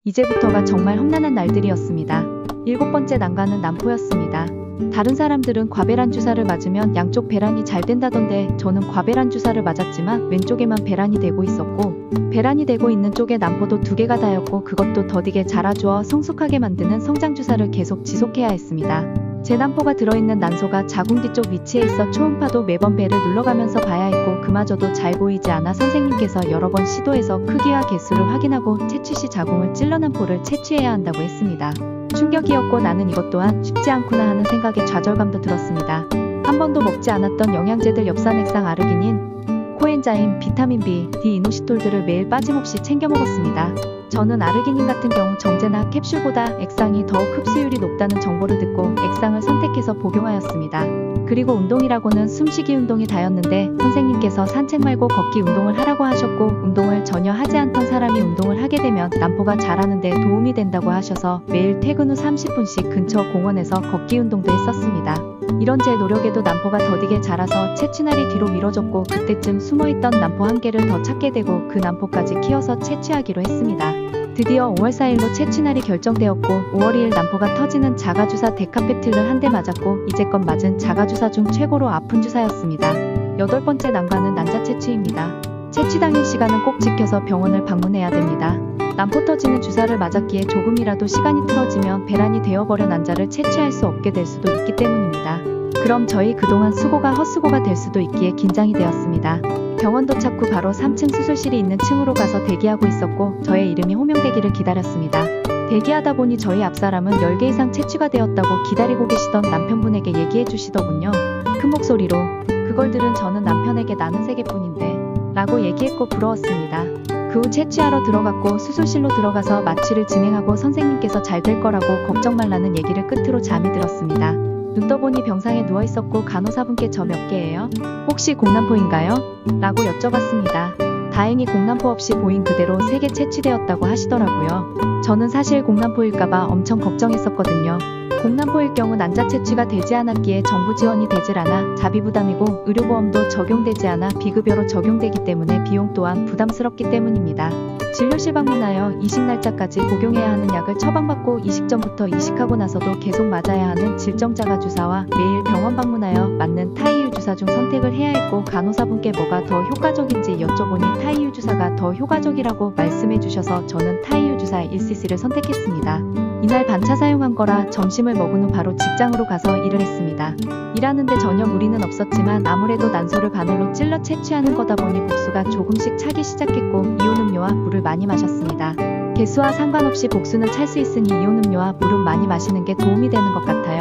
이제부터가 정말 험난한 날들이었습니다. 7번째 난관은 난포였습니다. 다른 사람들은 과배란 주사를 맞으면 양쪽 배란이 잘 된다던데 저는 과배란 주사를 맞았지만 왼쪽에만 배란이 되고 있었고 배란이 되고 있는 쪽에 난포도 2개가 다였고 그것도 더디게 자라주어 성숙하게 만드는 성장주사를 계속 지속해야 했습니다. 제 난포가 들어있는 난소가 자궁 뒤쪽 위치에 있어 초음파도 매번 배를 눌러가면서 봐야 했고 그마저도 잘 보이지 않아 선생님께서 여러 번 시도해서 크기와 개수를 확인하고 채취 시 자궁을 찔러 난포를 채취해야 한다고 했습니다. 충격이었고 나는 이것 또한 쉽지 않구나 하는 생각에 좌절감도 들었습니다. 한 번도 먹지 않았던 영양제들 엽산액상 아르기닌, 코엔자임, 비타민 B, D 이노시톨들을 매일 빠짐없이 챙겨 먹었습니다. 저는 아르기닌 같은 경우 정제나 캡슐보다 액상이 더욱 흡수율이 높다는 정보를 듣고 액상을 선택해서 복용하였습니다. 그리고 운동이라고는 숨쉬기 운동이 다였는데 선생님께서 산책 말고 걷기 운동을 하라고 하셨고 운동을 전혀 하지 않던 사람이 운동을 하게 되면 난포가 자라는데 도움이 된다고 하셔서 매일 퇴근 후 30분씩 근처 공원에서 걷기 운동도 했었습니다. 이런 제 노력에도 난포가 더디게 자라서 채취날이 뒤로 미뤄졌고 그때쯤 숨어있던 난포 1개를 더 찾게 되고 그 난포까지 키워서 채취하기로 했습니다. 드디어 5월 4일로 채취날이 결정되었고 5월 2일 난포가 터지는 자가주사 데카페틸을 한 대 맞았고 이제껏 맞은 자가주사 중 최고로 아픈 주사였습니다. 8번째 난관은 난자 채취입니다. 채취 당일 시간은 꼭 지켜서 병원을 방문해야 됩니다. 난포 터지는 주사를 맞았기에 조금이라도 시간이 틀어지면 배란이 되어버려 난자를 채취할 수 없게 될 수도 있기 때문입니다. 그럼 저희 그동안 수고가 헛수고가 될 수도 있기에 긴장이 되었습니다. 병원 도착 후 바로 3층 수술실이 있는 층으로 가서 대기하고 있었고 저의 이름이 호명되기를 기다렸습니다. 대기하다 보니 저희 앞사람은 10개 이상 채취가 되었다고 기다리고 계시던 남편분에게 얘기해 주시더군요. 큰 목소리로 그걸 들은 저는 남편에게 나는 3개뿐인데 라고 얘기했고 부러웠습니다. 그 후 채취하러 들어갔고 수술실로 들어가서 마취를 진행하고 선생님께서 잘 될 거라고 걱정 말라는 얘기를 끝으로 잠이 들었습니다. 눈 떠보니 병상에 누워있었고 간호사분께 저 몇 개예요? 혹시 공난포인가요? 라고 여쭤봤습니다. 다행히 공난포 없이 보인 그대로 3개 채취되었다고 하시더라고요. 저는 사실 공난포일까봐 엄청 걱정했었거든요. 공난포일 경우 난자 채취가 되지 않았기에 정부 지원이 되질 않아 자비부담이고 의료보험도 적용되지 않아 비급여로 적용되기 때문에 비용 또한 부담스럽기 때문입니다. 진료실 방문하여 이식 날짜까지 복용해야 하는 약을 처방받고 이식 전부터 이식하고 나서도 계속 맞아야 하는 질정자가 주사와 매일 병원 방문하여 맞는 타이유 주사 중 선택을 해야 했고 간호사분께 뭐가 더 효과적인지 여쭤보니 타이유 주사가 더 효과적이라고 말씀해 주셔서 저는 타이유 주사 1cc를 선택했습니다. 이날 반차 사용한 거라 점심을 먹은 후 바로 직장으로 가서 일을 했습니다. 일하는데 전혀 무리는 없었지만 아무래도 난소를 바늘로 찔러 채취하는 거다 보니 복수가 조금씩 차기 시작했고 이온 음료와 물을 많이 마셨습니다. 개수와 상관없이 복수는 찰 수 있으니 이온 음료와 물을 많이 마시는 게 도움이 되는 것 같아요.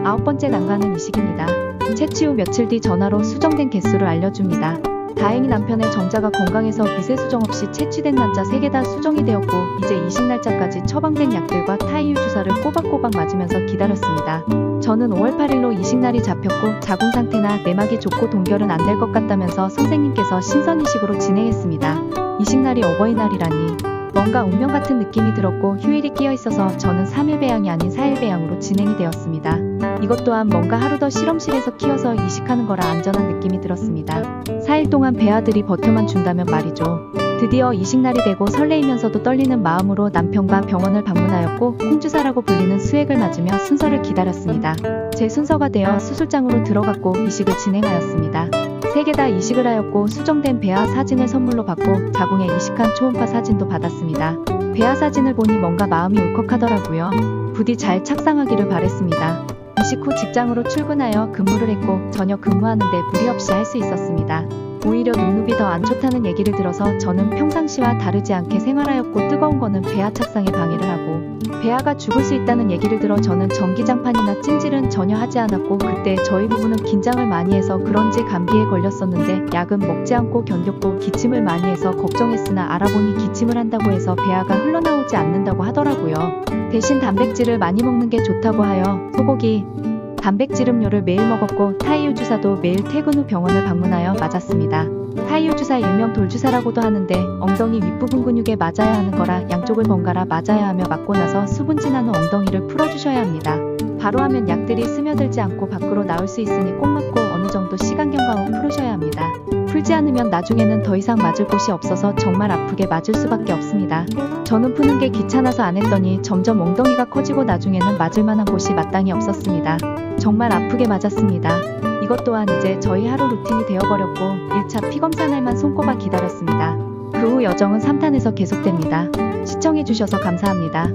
9번째 난관은 이식입니다. 채취 후 며칠 뒤 전화로 수정된 개수를 알려줍니다. 다행히 남편의 정자가 건강해서 미세 수정 없이 채취된 난자 3개 다 수정이 되었고 이제 이식 날짜까지 처방된 약들과 타이유 주사를 꼬박꼬박 맞으면서 기다렸습니다. 저는 5월 8일로 이식날이 잡혔고 자궁 상태나 내막이 좋고 동결은 안 될 것 같다면서 선생님께서 신선이식으로 진행했습니다. 이식날이 어버이날이라니 뭔가 운명 같은 느낌이 들었고 휴일이 끼어 있어서 저는 3일 배양이 아닌 4일 배양으로 진행이 되었습니다. 이것 또한 뭔가 하루 더 실험실에서 키워서 이식하는 거라 안전한 느낌이 들었습니다. 4일 동안 배아들이 버텨만 준다면 말이죠. 드디어 이식날이 되고 설레이면서도 떨리는 마음으로 남편과 병원을 방문하였고 홍주사라고 불리는 수액을 맞으며 순서를 기다렸습니다. 제 순서가 되어 수술장으로 들어갔고 이식을 진행하였습니다. 3개 다 이식을 하였고 수정된 배아 사진을 선물로 받고 자궁에 이식한 초음파 사진도 받았습니다. 배아 사진을 보니 뭔가 마음이 울컥하더라고요. 부디 잘 착상하기를 바랬습니다. 이식 후 직장으로 출근하여 근무를 했고 저녁 근무하는데 무리 없이 할 수 있었습니다. 오히려 눈눕이 더 안 좋다는 얘기를 들어서 저는 평상시와 다르지 않게 생활하였고 뜨거운 거는 배아 착상에 방해를 하고 배아가 죽을 수 있다는 얘기를 들어 저는 전기장판이나 찜질은 전혀 하지 않았고 그때 저희 부부는 긴장을 많이 해서 그런지 감기에 걸렸었는데 약은 먹지 않고 견뎠고 기침을 많이 해서 걱정했으나 알아보니 기침을 한다고 해서 배아가 흘러나오지 않는다고 하더라고요. 대신 단백질을 많이 먹는 게 좋다고 하여 소고기, 단백질 음료를 매일 먹었고 타이유 주사도 매일 퇴근 후 병원을 방문하여 맞았습니다. 타이유 주사 일명 돌주사라고도 하는데 엉덩이 윗부분 근육에 맞아야 하는 거라 양쪽을 번갈아 맞아야 하며 맞고 나서 수분 지난 후 엉덩이를 풀어주셔야 합니다. 바로 하면 약들이 스며들지 않고 밖으로 나올 수 있으니 꼭 맞고 어느 정도 시간 경과 후 풀으셔야 합니다. 풀지 않으면 나중에는 더 이상 맞을 곳이 없어서 정말 아프게 맞을 수밖에 없습니다. 저는 푸는 게 귀찮아서 안 했더니 점점 엉덩이가 커지고 나중에는 맞을 만한 곳이 마땅히 없었습니다. 정말 아프게 맞았습니다. 이것 또한 이제 저희 하루 루틴이 되어버렸고 1차 피검사 날만 손꼽아 기다렸습니다. 그 후 여정은 3탄에서 계속됩니다. 시청해주셔서 감사합니다.